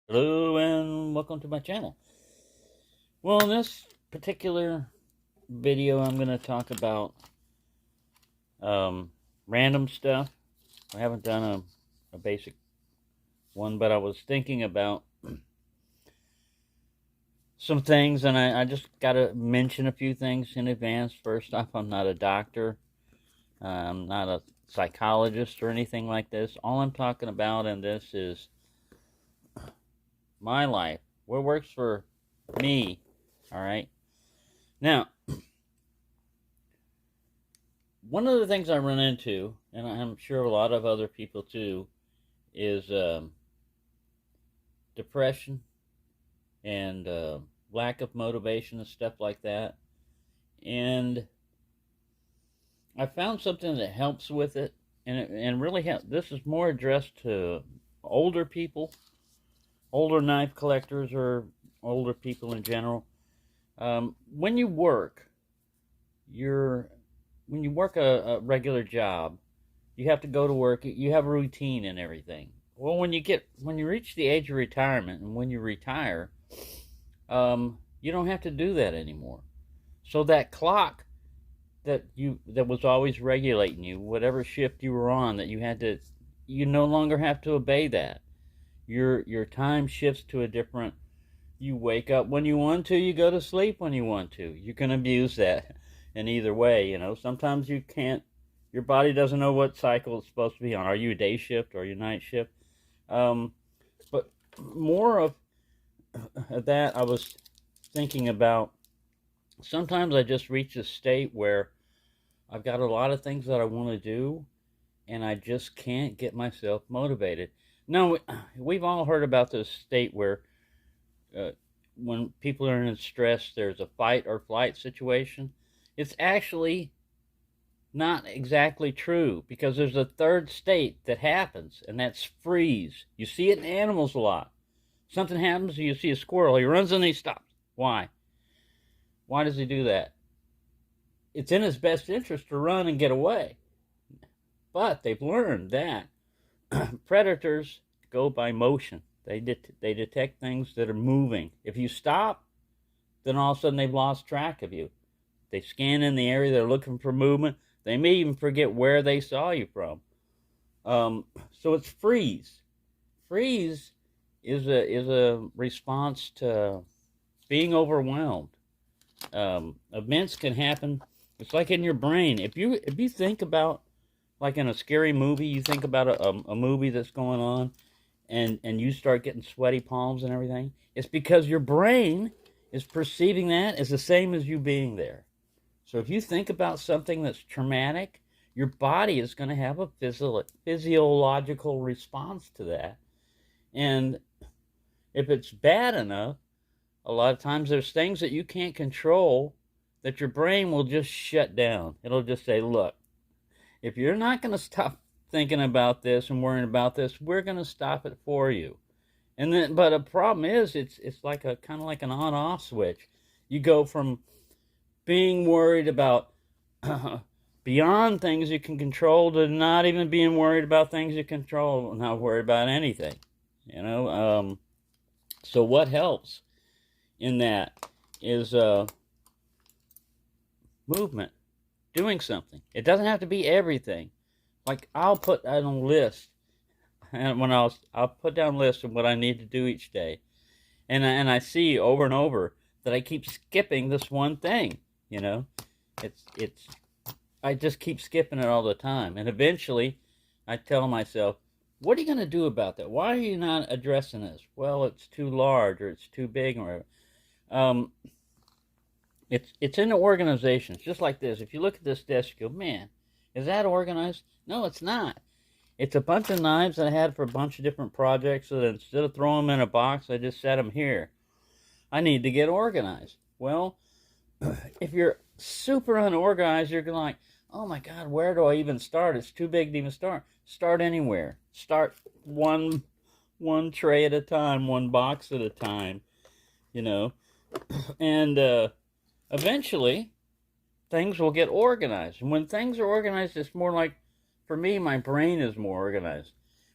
Hello and welcome to my channel. Well, in this particular video, I'm going to talk about random stuff. I haven't done a basic one, but I was thinking about some things, and I just got to mention a few things in advance. First off, I'm not a doctor. I'm not a psychologist or anything like this. All I'm talking about in this is my life, what works for me. All right. Now, one of the things I run into, and I'm sure a lot of other people too, is depression and lack of motivation and stuff like that. And I found something that helps with it, and really helps. This is more addressed to older people, older knife collectors, or older people in general. When you work, when you work a regular job, you have to go to work. You have a routine and everything. Well, when you reach the age of retirement and when you retire, you don't have to do that anymore. So that clock that was always regulating you, whatever shift you were on, that you no longer have to obey that. Your time shifts to a different. You wake up when you want to. You go to sleep when you want to. You can abuse that in either way. Sometimes you can't. Your body doesn't know what cycle it's supposed to be on. Are you a day shift or are you night shift? But more of that, I was thinking about. Sometimes I just reach a state where I've got a lot of things that I want to do, and I just can't get myself motivated. Now, we've all heard about this state where when people are in stress, there's a fight or flight situation. It's actually not exactly true, because there's a third state that happens, and that's freeze. You see it in animals a lot. Something happens, and you see a squirrel. He runs and he stops. Why? Why does he do that? It's in his best interest to run and get away. But they've learned that predators go by motion. They detect things that are moving. If you stop, then all of a sudden they've lost track of you. They scan in the area, they're looking for movement. They may even forget where they saw you from. So it's freeze. Freeze is a response to being overwhelmed. Events can happen. It's like in your brain. If you think about, like in a scary movie, you think about a movie that's going on, and you start getting sweaty palms and everything. It's because your brain is perceiving that as the same as you being there. So if you think about something that's traumatic, your body is going to have a physiological response to that. And if it's bad enough, a lot of times there's things that you can't control that your brain will just shut down. It'll just say, look, if you're not going to stop thinking about this and worrying about this, we're going to stop it for you. And then, but a problem is, it's like a kind of like an on-off switch. You go from being worried about beyond things you can control to not even being worried about things you control, not worried about anything. So what helps in that is movement, doing something. It doesn't have to be everything. Like I'll put on a list, and I'll put down lists of what I need to do each day, and I see over and over that I keep skipping this one thing. It's I just keep skipping it all the time, and eventually I tell myself, what are you going to do about that? Why are you not addressing this? Well, it's too large, or it's too big, or it's in the organization. It's just like this. If you look at this desk, you go, man, is that organized? No, it's not. It's a bunch of knives that I had for a bunch of different projects, so that instead of throwing them in a box, I just set them here. I need to get organized. Well, if you're super unorganized, you're going like, oh my God, where do I even start? It's too big to even start. Start anywhere. Start one tray at a time, one box at a time, and eventually things will get organized. And when things are organized, it's more like, for me, my brain is more organized.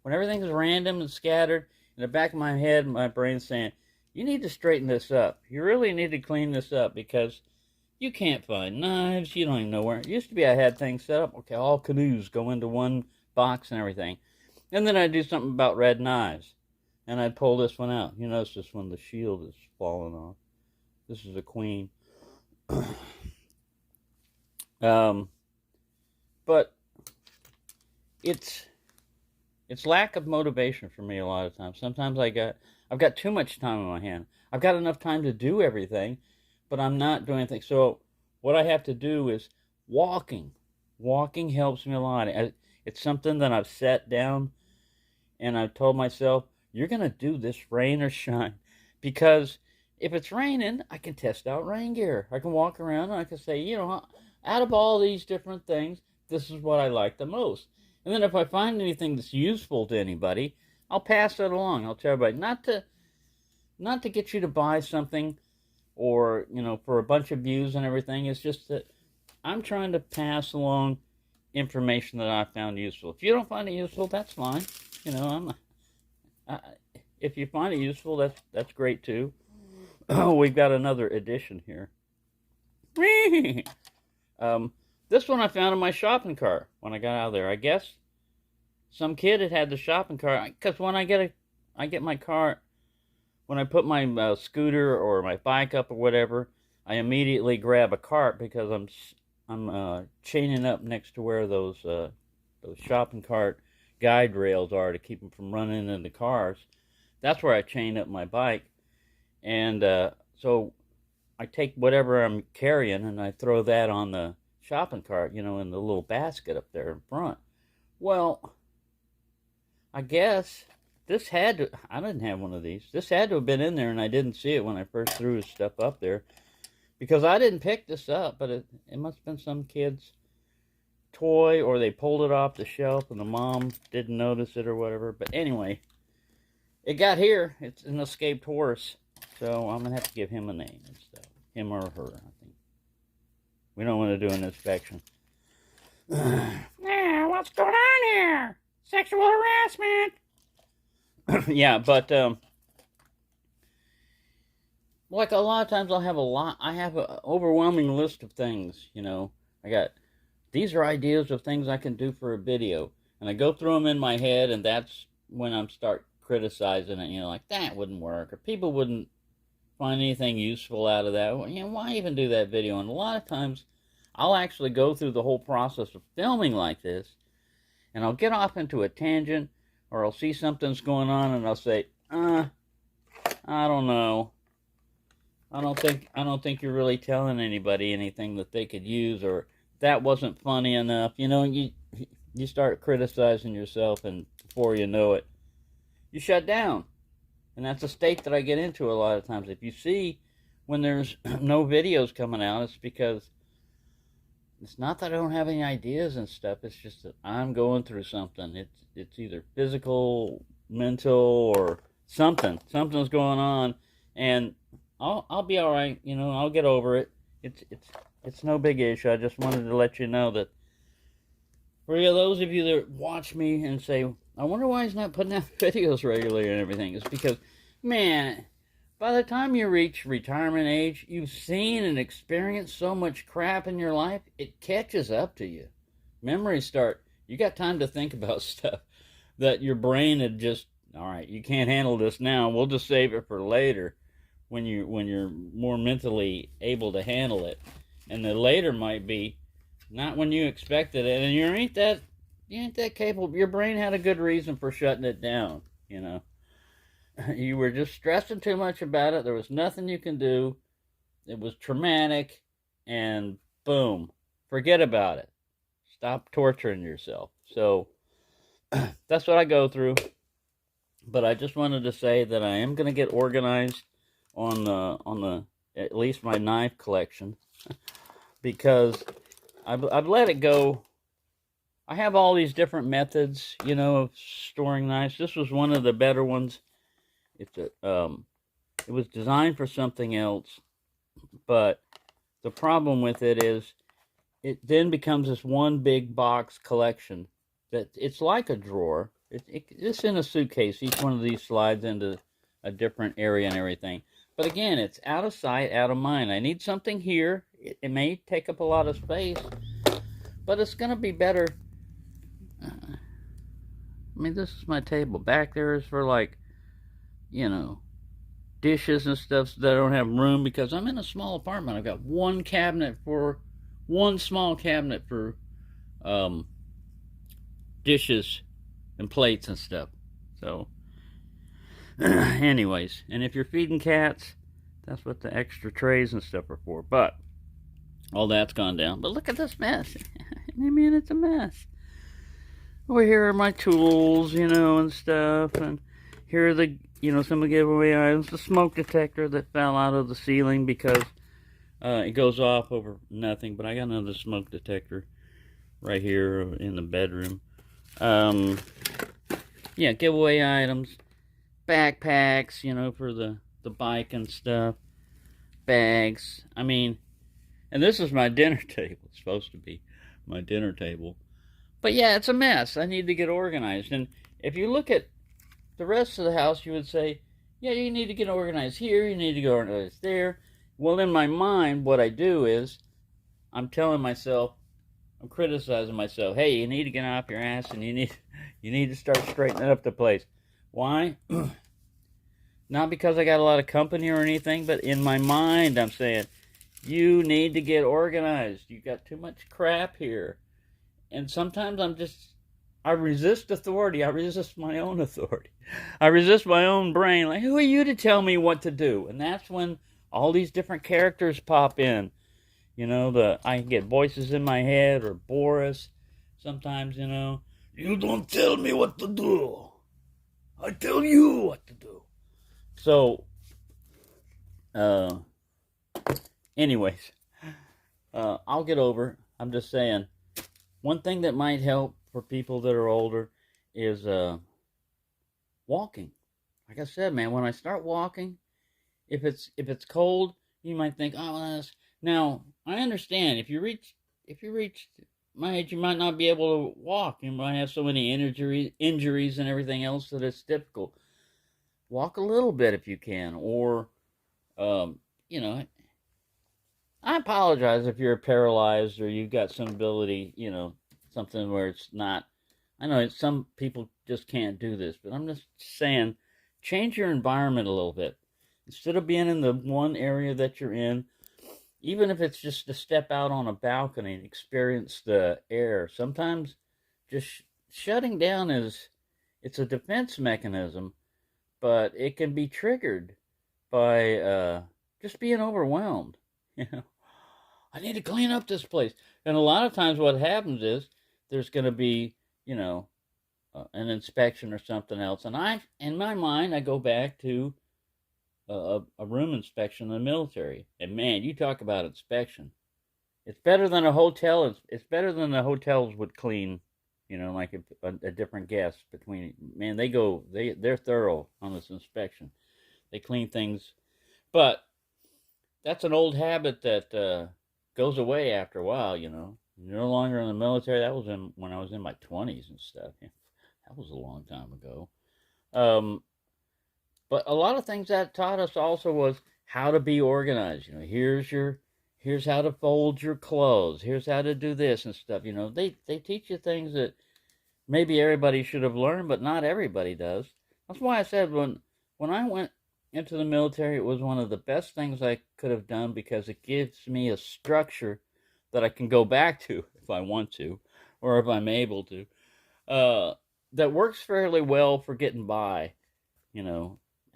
When everything is random and scattered, In the back of my head, my brain's saying, you need to straighten this up. You really need to clean this up because you can't find knives. You don't even know where. It used to be I had things set up. Okay, all canoes go into one box and everything. And then I'd do something about red knives. And I'd pull this one out. You notice this one, the shield is falling off. This is a queen. But it's lack of motivation for me a lot of times. Sometimes I've got too much time in my hand. I've got enough time to do everything, but I'm not doing anything. So what I have to do is walking. Walking helps me a lot. It's something that I've sat down and I've told myself, you're going to do this rain or shine. Because if it's raining, I can test out rain gear. I can walk around and I can say, you know, out of all these different things, this is what I like the most. And then if I find anything that's useful to anybody, I'll pass it along. I'll tell everybody not to get you to buy something or, you know, for a bunch of views and everything. It's just that I'm trying to pass along information that I found useful. If you don't find it useful, that's fine. You know, if you find it useful, that's great too. Oh, we've got another edition here. This one I found in my shopping cart when I got out of there. I guess some kid had the shopping cart, because when I get my cart, when I put my scooter or my bike up or whatever, I immediately grab a cart because I'm chaining up next to where those shopping cart guide rails are to keep them from running into cars. That's where I chain up my bike, and so I take whatever I'm carrying and I throw that on the shopping cart, you know, in the little basket up there in front. Well, I guess this had to, I didn't have one of these. This had to have been in there and I didn't see it when I first threw his stuff up there, because I didn't pick this up, but it must have been some kid's toy, or they pulled it off the shelf and the mom didn't notice it or whatever. But anyway, it got here. It's an escaped horse, so I'm going to have to give him a name and stuff. Him or her, I think. We don't want to do an inspection. Yeah, what's going on here? Sexual harassment. Yeah, but like a lot of times I have an overwhelming list of things, you know. These are ideas of things I can do for a video, and I go through them in my head, and that's when I start criticizing it, you know, like that wouldn't work, or people wouldn't find anything useful out of that. Well, you know, why even do that video? And a lot of times I'll actually go through the whole process of filming like this, and I'll get off into a tangent, or I'll see something's going on and I'll say, I don't know. I don't think you're really telling anybody anything that they could use, or that wasn't funny enough. You know, you start criticizing yourself, and before you know it, you shut down. And that's a state that I get into a lot of times. If you see when there's no videos coming out, it's because it's not that I don't have any ideas and stuff. It's just that I'm going through something. It's either physical, mental, or something. Something's going on, and I'll be all right. You know, I'll get over it. It's no big issue. I just wanted to let you know that for those of you that watch me and say, I wonder why he's not putting out videos regularly and everything, it's because, man, by the time you reach retirement age, you've seen and experienced so much crap in your life, it catches up to you. Memories start, you got time to think about stuff that your brain had just, all right, you can't handle this now, we'll just save it for later when you're more mentally able to handle it. And the later might be not when you expected it, and you ain't that capable. Your brain had a good reason for shutting it down, you know. You were just stressing too much about it. There was nothing you can do. It was traumatic, and boom, forget about it. Stop torturing yourself. So that's what I go through. But I just wanted to say that I am going to get organized on the at least my knife collection, because I've let it go. I have all these different methods, you know, of storing knives. This was one of the better ones. It was designed for something else, but the problem with it is it then becomes this one big box collection that it's like a drawer, It's in a suitcase. Each one of these slides into a different area and everything. But again, it's out of sight, out of mind. I need something here. It may take up a lot of space, but it's going to be better. I mean, this is my table. Back there is for, like, you know, dishes and stuff that I don't have room because I'm in a small apartment. I've got one small cabinet for um, dishes and plates and stuff. So, anyways, and if you're feeding cats, that's what the extra trays and stuff are for. But all that's gone down. But look at this mess. I mean, it's a mess. Over here are my tools, and stuff. And here are some of the giveaway items. The smoke detector that fell out of the ceiling because it goes off over nothing. But I got another smoke detector right here in the bedroom. Yeah, giveaway items. Backpacks, for the bike and stuff. Bags. I mean, and this is my dinner table. It's supposed to be my dinner table. But yeah, it's a mess. I need to get organized. And if you look at the rest of the house, you would say, yeah, you need to get organized here, you need to get organized there. Well, in my mind, what I do is I'm telling myself, I'm criticizing myself, hey, you need to get off your ass and you need to start straightening up the place. Why? Not because I got a lot of company or anything, but in my mind I'm saying, you need to get organized. You got too much crap here. And sometimes I resist authority. I resist my own authority. I resist my own brain. Like, who are you to tell me what to do? And that's when all these different characters pop in. I can get voices in my head, or Boris. Sometimes, you don't tell me what to do. I tell you what to do. So, anyways, I'll get over it. I'm just saying, one thing that might help for people that are older is walking. Like I said, man, when I start walking, if it's cold, you might think, oh, now I understand if you reach my age, you might not be able to walk. You might have so many injuries and everything else that it's difficult. Walk a little bit if you can, or you know, I apologize if you're paralyzed or you've got some ability, something where it's not. I know some people just can't do this, but I'm just saying, change your environment a little bit. Instead of being in the one area that you're in, even if it's just to step out on a balcony and experience the air, sometimes just shutting down it's a defense mechanism, but it can be triggered by just being overwhelmed. You know, I need to clean up this place. And a lot of times what happens is there's going to be, an inspection or something else. And in my mind, I go back to a room inspection in the military. And man, you talk about inspection. It's better than a hotel. It's better than the hotels would clean, like a different guest between. Man, they're thorough on this inspection. They clean things. But that's an old habit that goes away after a while, You're no longer in the military. That was when I was in my 20s and stuff. Yeah, that was a long time ago. But a lot of things that taught us also was how to be organized. Here's how to fold your clothes. Here's how to do this and stuff. They teach you things that maybe everybody should have learned, but not everybody does. That's why I said when I went into the military, it was one of the best things I could have done because it gives me a structure that I can go back to if I want to, or if I'm able to. That works fairly well for getting by.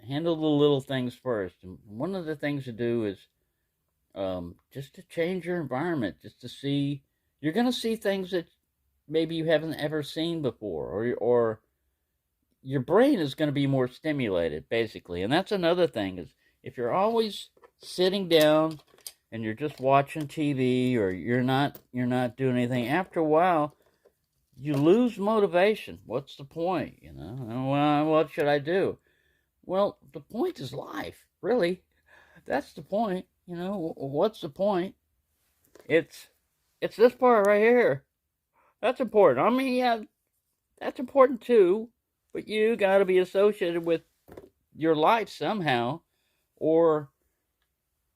Handle the little things first. And one of the things to do is just to change your environment, just to see. You're going to see things that maybe you haven't ever seen before, or your brain is going to be more stimulated, basically. And that's another thing is if you're always sitting down and you're just watching TV or you're not doing anything, after a while you lose motivation. What's the point? Well, what should I do? Well, the point is life, really. That's the point. What's the point? It's this part right here. That's important. I mean, yeah, that's important too. but you got to be associated with your life somehow, or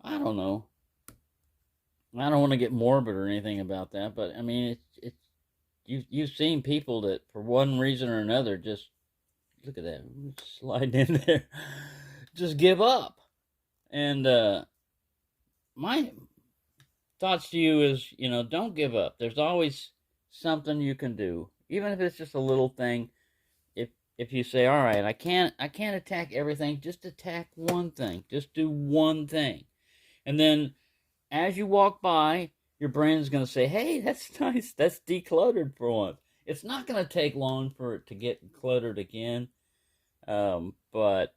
I don't know. I don't want to get morbid or anything about that, but I mean, it's you've seen people that for one reason or another just look at that sliding in there, just give up. And my thoughts to you is, don't give up. There's always something you can do, even if it's just a little thing. If you say, all right, I can't attack everything, just attack one thing. Just do one thing. And then as you walk by, your brain is going to say, hey, that's nice. That's decluttered for once. It's not going to take long for it to get cluttered again. But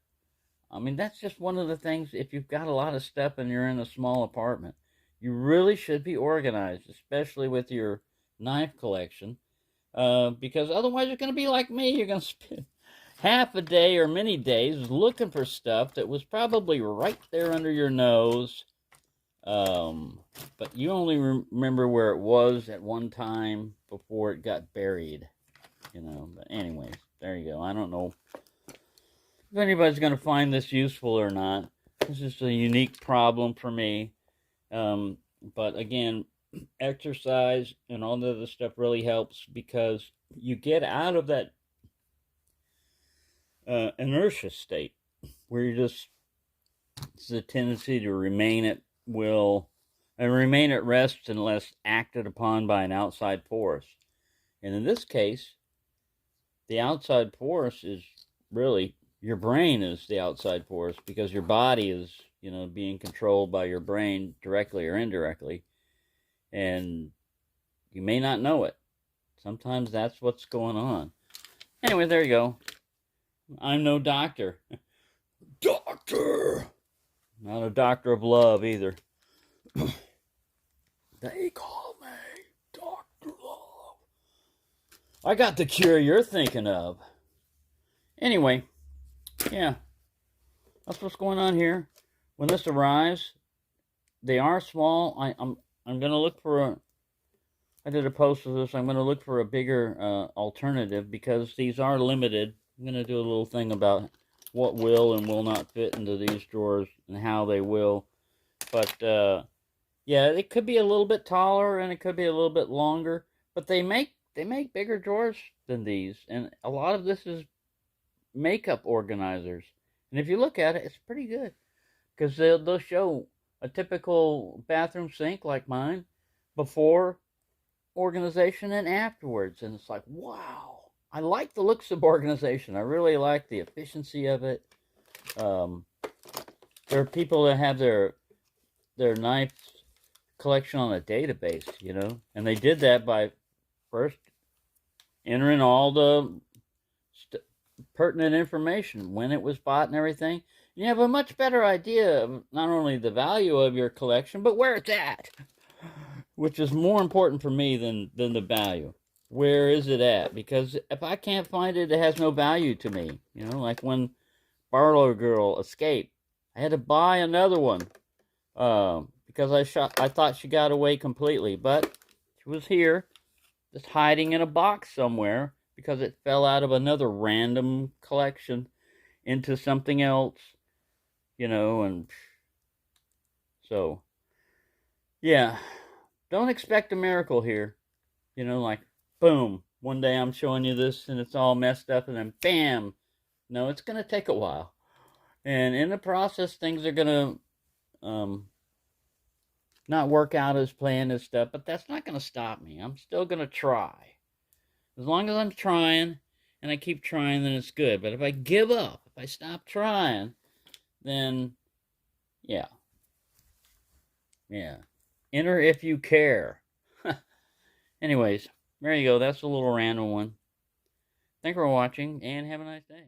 I mean, that's just one of the things. If you've got a lot of stuff and you're in a small apartment, you really should be organized, especially with your knife collection, because otherwise you're going to be like me. You're going to spend half a day or many days looking for stuff that was probably right there under your nose, but you only remember where it was at one time before it got buried, But anyways, there you go. I don't know if anybody's going to find this useful or not. This is a unique problem for me. But again, exercise and all the other stuff really helps because you get out of that inertia state where it's a tendency to remain at will and remain at rest unless acted upon by an outside force. And in this case, the outside force is really your brain is the outside force because your body is, being controlled by your brain directly or indirectly. And you may not know it. Sometimes that's what's going on. Anyway, there you go. I'm no doctor. Doctor! Not a doctor of love either. They call me Dr. Love. I got the cure you're thinking of. Anyway, yeah. That's what's going on here. When this arrives, they are small. I'm going to look for I did a post of this. I'm going to look for a bigger alternative because these are limited. I'm going to do a little thing about what will and will not fit into these drawers and how they will. But yeah, it could be a little bit taller and it could be a little bit longer. But they make bigger drawers than these, and a lot of this is makeup organizers. And if you look at it, it's pretty good because they'll show a typical bathroom sink like mine before organization and afterwards, and it's like, wow, I like the looks of organization. I really like the efficiency of it. There are people that have their knife collection on a database, and they did that by first entering all the pertinent information, when it was bought and everything. You have a much better idea of not only the value of your collection, but where it's at, which is more important for me than the value. Where is it at? Because if I can't find it, it has no value to me. Like when Barlow Girl escaped, I had to buy another one because I thought she got away completely, but she was here, just hiding in a box somewhere because it fell out of another random collection into something else, and so, yeah, don't expect a miracle here, like, boom, one day I'm showing you this and it's all messed up and then bam. No, it's going to take a while. And in the process, things are going to not work out as planned and stuff, but that's not going to stop me. I'm still going to try. As long as I'm trying and I keep trying, then it's good. But if I give up, if I stop trying, then yeah. Enter if you care. Anyways, there you go. That's a little random one. Thank you for watching and have a nice day.